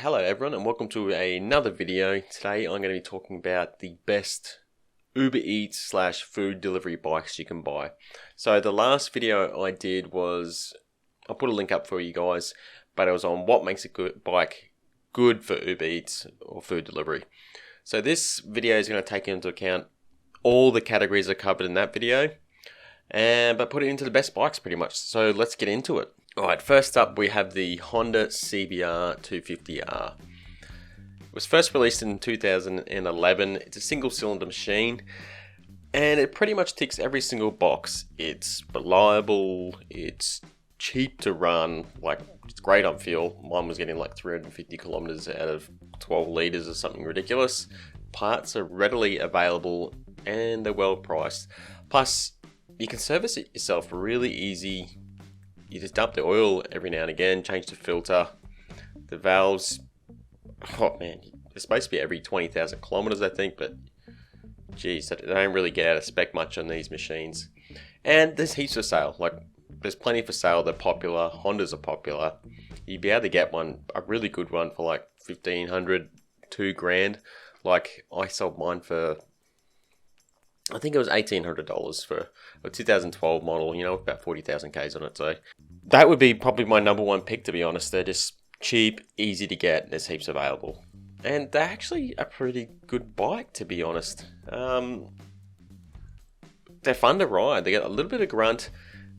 Hello everyone and welcome to another video. Today I'm going to be talking about the best Uber Eats / food delivery bikes you can buy. So the last video I did was, I'll put a link up for you guys, but it was on what makes a good bike good for Uber Eats or food delivery. So this video is going to take into account all the categories I covered in that video, but put it into the best bikes pretty much. So let's get into it. Alright, first up we have the Honda CBR 250R. It was first released in 2011. It's a single cylinder machine and it pretty much ticks every single box. It's reliable, it's cheap to run, like it's great on fuel. Mine was getting like 350 kilometers out of 12 liters or something ridiculous. Parts are readily available and they're well priced. Plus, you can service it yourself really easy. You just dump the oil every now and again, change the filter, the valves. Oh man, it's supposed to be every 20,000 kilometers, I think, but geez, they don't really get out of spec much on these machines. And there's heaps for sale. Like, there's plenty for sale. They're popular. Hondas are popular. You'd be able to get one, a really good one, for like 1,500, $2,000. Like, I sold mine for, I think it was $1,800 for a 2012 model, you know, with about 40,000 Ks on it. So that would be probably my number one pick, to be honest. They're just cheap, easy to get, there's heaps available. And they're actually a pretty good bike, to be honest. They're fun to ride. They get a little bit of grunt.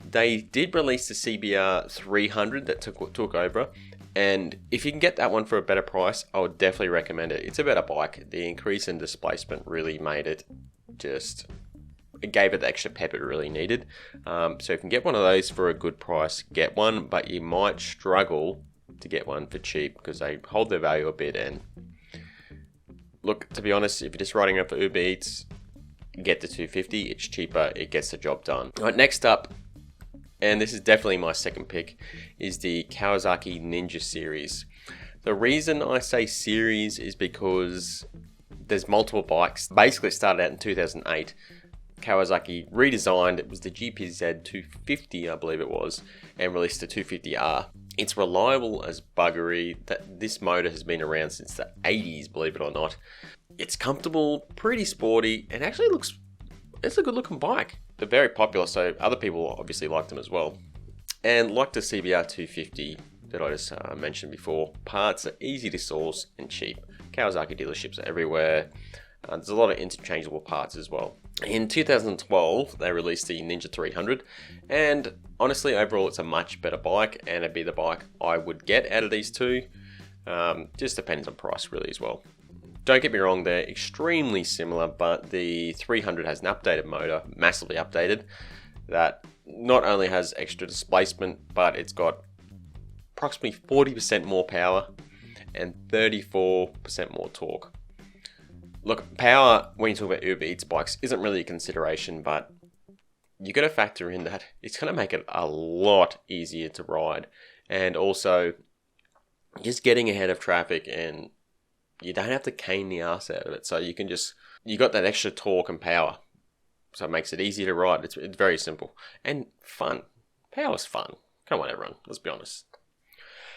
They did release the CBR 300 that took over. And if you can get that one for a better price, I would definitely recommend it. It's a better bike. The increase in displacement really made it it gave it the extra pep it really needed. So if you can get one of those for a good price, get one, but you might struggle to get one for cheap because they hold their value a bit. And look, to be honest, if you're just riding up for Uber Eats, get the 250. It's cheaper, it gets the job done. All right, next up, and this is definitely my second pick, is the Kawasaki Ninja series. The reason I say series is because there's multiple bikes. Basically, it started out in 2008. Kawasaki redesigned, it was the GPZ 250, I believe it was, and released the 250R. It's reliable as buggery. This motor has been around since the 80s, believe it or not. It's comfortable, pretty sporty, and actually it's a good looking bike. They're very popular, so other people obviously like them as well. And like the CBR 250 that I just mentioned before, parts are easy to source and cheap. Kawasaki dealerships are everywhere. There's a lot of interchangeable parts as well. In 2012, they released the Ninja 300, and honestly, overall, it's a much better bike, and it'd be the bike I would get out of these two. Just depends on price, really, as well. Don't get me wrong, they're extremely similar, but the 300 has an updated motor, massively updated, that not only has extra displacement, but it's got approximately 40% more power and 34% more torque. Look, power, when you talk about Uber Eats bikes, isn't really a consideration, but you got to factor in that it's going to make it a lot easier to ride. And also, just getting ahead of traffic, and you don't have to cane the ass out of it. So you got that extra torque and power. So it makes it easier to ride. It's very simple. And fun. Power's fun. Come on, everyone. Let's be honest.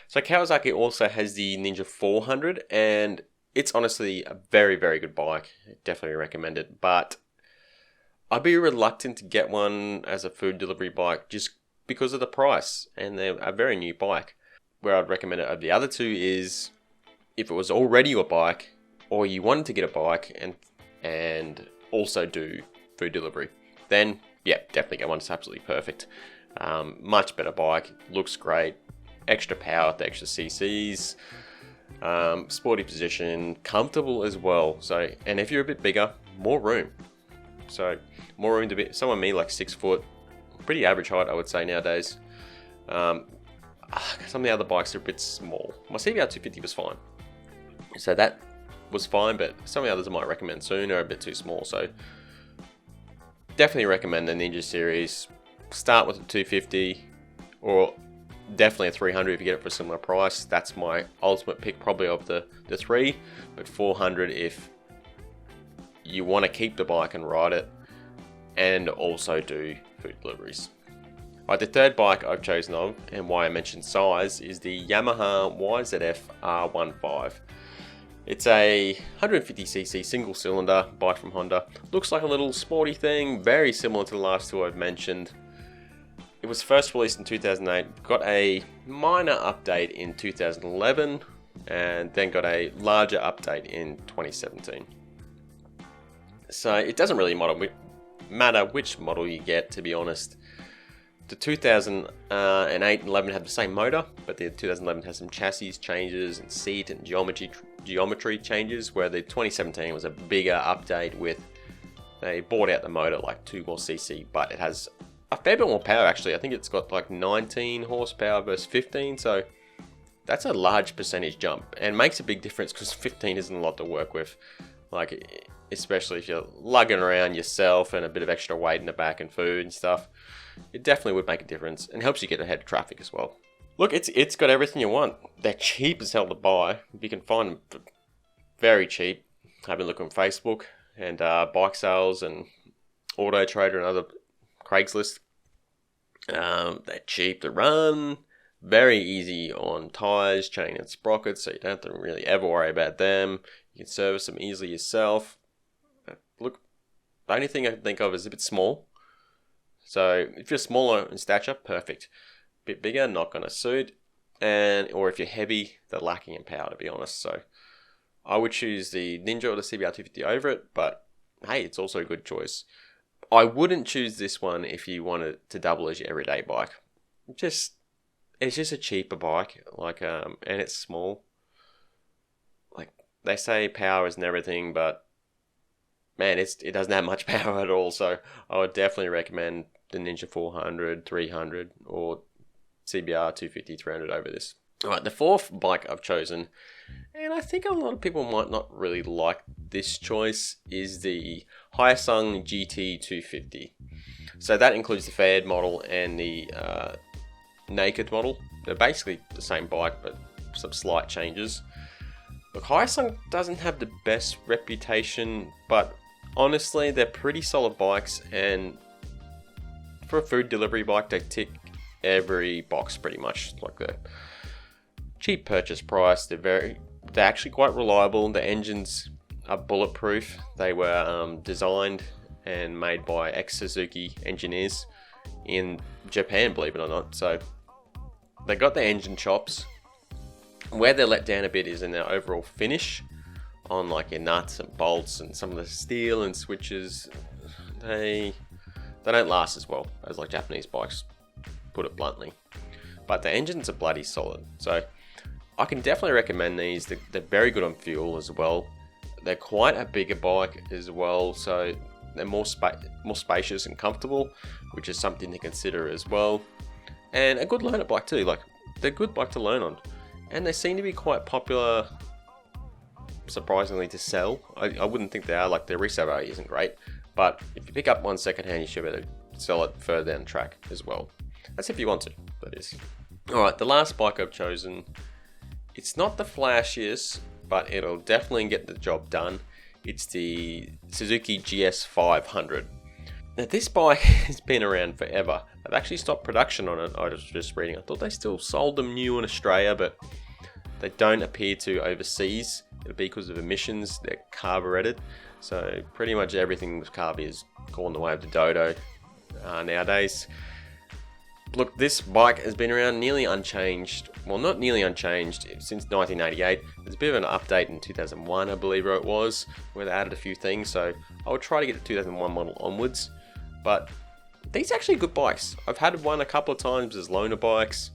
So Kawasaki also has the Ninja 400, and it's honestly a very, very good bike. Definitely recommend it, but I'd be reluctant to get one as a food delivery bike just because of the price, and they're a very new bike. Where I'd recommend it over the other two is if it was already your bike, or you wanted to get a bike and also do food delivery, then yeah, definitely get one. It's absolutely perfect. Much better bike, looks great, extra power, the extra CCs. Sporty position, comfortable as well. So, and if you're a bit bigger, more room. So, more room to be. Someone me like 6 foot, pretty average height, I would say nowadays. Some of the other bikes are a bit small. My CBR 250 was fine, so that was fine. But some of the others I might recommend soon are a bit too small. So, definitely recommend the Ninja series. Start with a 250 or definitely a 300 if you get it for a similar price. That's my ultimate pick probably of the three, but 400 if you want to keep the bike and ride it and also do food deliveries. Right, the third bike I've chosen of, and why I mentioned size, is the Yamaha YZF R15. It's a 150cc single cylinder bike from Honda. Looks like a little sporty thing, very similar to the last two I've mentioned. It was first released in 2008, got a minor update in 2011, and then got a larger update in 2017. So it doesn't really matter which model you get, to be honest. The 2008 and 11 had the same motor, but the 2011 has some chassis changes and seat and geometry changes, where the 2017 was a bigger update with, they bought out the motor like 2 more cc, but it has a fair bit more power actually. I think it's got like 19 horsepower versus 15, so that's a large percentage jump and makes a big difference because 15 isn't a lot to work with. Like, especially if you're lugging around yourself and a bit of extra weight in the back and food and stuff, it definitely would make a difference and helps you get ahead of traffic as well. Look, it's got everything you want. They're cheap as hell to buy. You can find them for very cheap. I've been looking on Facebook and bike sales and Auto Trader and other Craigslist. They're cheap to run, very easy on tires, chain and sprockets, so you don't have to really ever worry about them. You can service them easily yourself. Look, the only thing I can think of is a bit small. So if you're smaller in stature, perfect. A bit bigger, not going to suit. Or if you're heavy, they're lacking in power, to be honest. So I would choose the Ninja or the CBR250 over it, but hey, it's also a good choice. I wouldn't choose this one if you wanted to double as your everyday bike. It's just a cheaper bike, and it's small. Like, they say power isn't everything, but man, it doesn't have much power at all. So I would definitely recommend the Ninja 400, 300, or CBR 250, 300 over this. All right, the fourth bike I've chosen, and I think a lot of people might not really like this choice, is the Hyosung Gt 250. So that includes the faired model and the naked model. They're basically the same bike, but some slight changes. Look, Hyosung doesn't have the best reputation, but honestly, they're pretty solid bikes, and for a food delivery bike, they tick every box pretty much. Like, the cheap purchase price, they're actually quite reliable. The engines are bulletproof. They were designed and made by ex-Suzuki engineers in Japan, believe it or not. So they got the engine chops. Where they're let down a bit is in their overall finish on like your nuts and bolts and some of the steel and switches. They don't last as well as like Japanese bikes, put it bluntly. But the engines are bloody solid. So I can definitely recommend these. They're very good on fuel as well. They're quite a bigger bike as well, so they're more spacious and comfortable, which is something to consider as well. And a good learner bike too. Like, they're a good bike to learn on. And they seem to be quite popular, surprisingly, to sell. I wouldn't think they are. Like, their resale value isn't great, but if you pick up one secondhand, you should be able to sell it further down the track as well. That's if you want to, that is. Alright, the last bike I've chosen, it's not the flashiest, but it'll definitely get the job done. It's the Suzuki GS500. Now, this bike has been around forever. They've actually stopped production on it. I was just reading. I thought they still sold them new in Australia, but they don't appear to overseas. It'll be because of emissions. They're carbureted. So pretty much everything with carb is gone the way of the Dodo nowadays. Look, this bike has been around nearly unchanged. Well, not nearly unchanged since 1988. There's a bit of an update in 2001, I believe it was, where they added a few things. So I would try to get the 2001 model onwards. But these are actually good bikes. I've had one a couple of times as loaner bikes.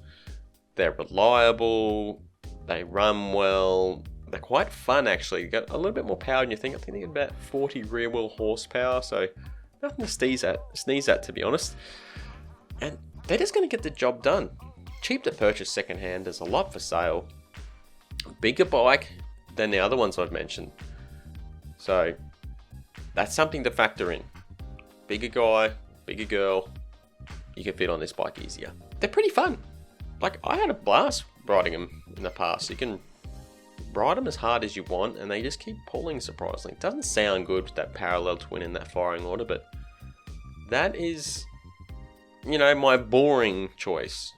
They're reliable. They run well. They're quite fun, actually. Got a little bit more power than you think. I think they get about 40 rear wheel horsepower. So nothing to sneeze at, to be honest. And they're just going to get the job done. Cheap to purchase secondhand. There's a lot for sale. Bigger bike than the other ones I've mentioned. So that's something to factor in. Bigger guy, bigger girl, you can fit on this bike easier. They're pretty fun. Like, I had a blast riding them in the past. You can ride them as hard as you want, and they just keep pulling surprisingly. It doesn't sound good with that parallel twin and that firing order, but that is you know, my boring choice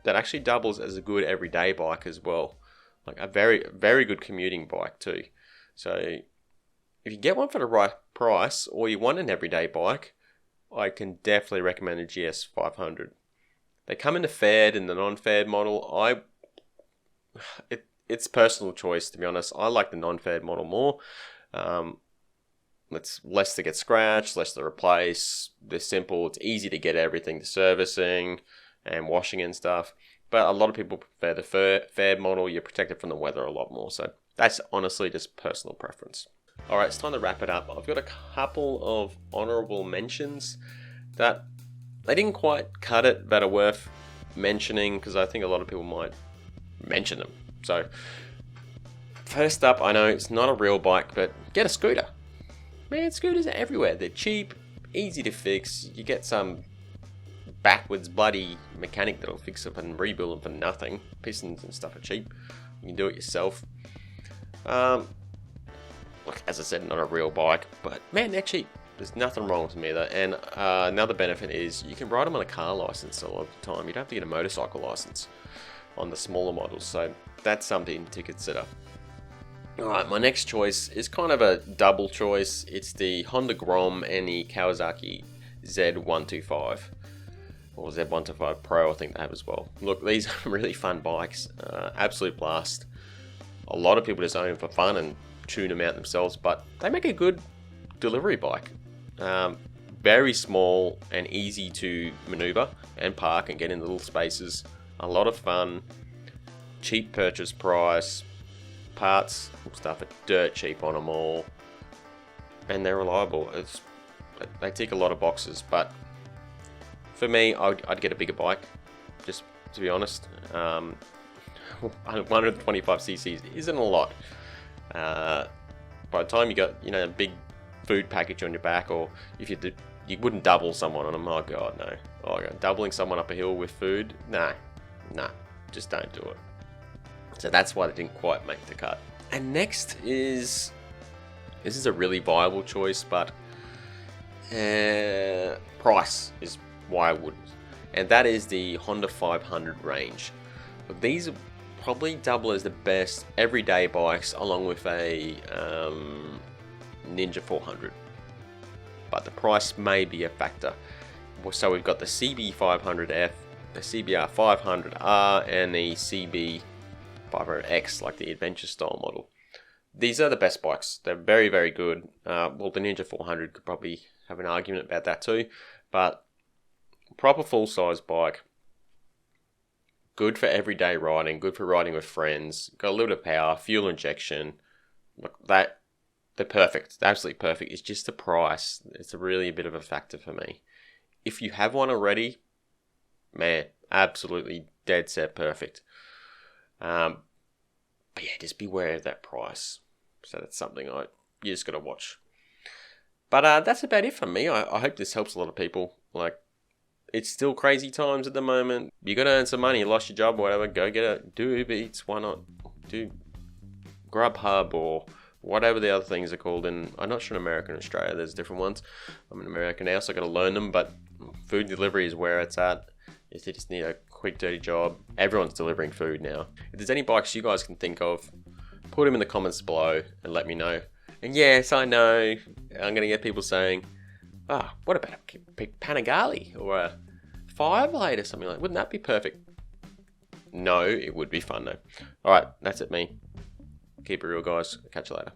that actually doubles as a good everyday bike as well. Like a very, very good commuting bike too. So if you get one for the right price or you want an everyday bike, I can definitely recommend a GS 500. They come in the fared and the non-fared model. It's personal choice, to be honest. I like the non-fared model more. It's less to get scratched, less to replace. They're simple. It's easy to get everything to servicing and washing and stuff. But a lot of people prefer the fared model. You're protected from the weather a lot more. So that's honestly just personal preference. All right, it's time to wrap it up. I've got a couple of honorable mentions that they didn't quite cut it, but are worth mentioning because I think a lot of people might mention them. So first up, I know it's not a real bike, but get a scooter. Man, scooters are everywhere. They're cheap, easy to fix. You get some backwards bloody mechanic that'll fix them and rebuild them for nothing. Pistons and stuff are cheap. You can do it yourself. Look, as I said, not a real bike, but man, they're cheap. There's nothing wrong with them either. And another benefit is you can ride them on a car license a lot of the time. You don't have to get a motorcycle license on the smaller models. So that's something to consider. Alright, my next choice is kind of a double choice. It's the Honda Grom and the Kawasaki Z125. Or Z125 Pro, I think they have as well. Look, these are really fun bikes. Absolute blast. A lot of people just own them for fun and tune them out themselves, but they make a good delivery bike. Very small and easy to maneuver and park and get in little spaces. A lot of fun. Cheap purchase price. Parts and stuff are dirt cheap on them all, and they're reliable. They tick a lot of boxes, but for me, I'd get a bigger bike, just to be honest. 125cc isn't a lot. By the time you got, you know, a big food package on your back, or if you did, you wouldn't double someone on them. Oh god, no. Oh god, doubling someone up a hill with food, nah, just don't do it. So that's why they didn't quite make the cut. And next is, this is a really viable choice, but price is why I wouldn't. And that is the Honda 500 range. But these are probably double as the best everyday bikes, along with a Ninja 400. But the price may be a factor. So we've got the CB 500F, the CBR 500R, and the CB 500X, like the adventure style model. These are the best bikes. They're very, very good. Well, the Ninja 400 could probably have an argument about that too, but proper full-size bike, good for everyday riding, good for riding with friends, got a little bit of power, fuel injection. Look, they're perfect. They're absolutely perfect. It's just the price. It's really a bit of a factor for me. If you have one already, man, absolutely dead set perfect. But yeah, just beware of that price. So that's something you just got to watch. But that's about it from me. I hope this helps a lot of people. Like, it's still crazy times at the moment. You got to earn some money. You lost your job or whatever. Go get it. Do Uber Eats. Why not? Do Grubhub or whatever the other things are called. And I'm not sure in America and Australia there's different ones. I'm in America now, so I got to learn them. But food delivery is where it's at. If you just need a quick, dirty job, everyone's delivering food now. If there's any bikes you guys can think of, put them in the comments below and let me know. And yes, I know, I'm going to get people saying, what about a Panigale or a Fireblade or something like that? Wouldn't that be perfect? No, it would be fun though. Alright, that's it me. Keep it real, guys. Catch you later.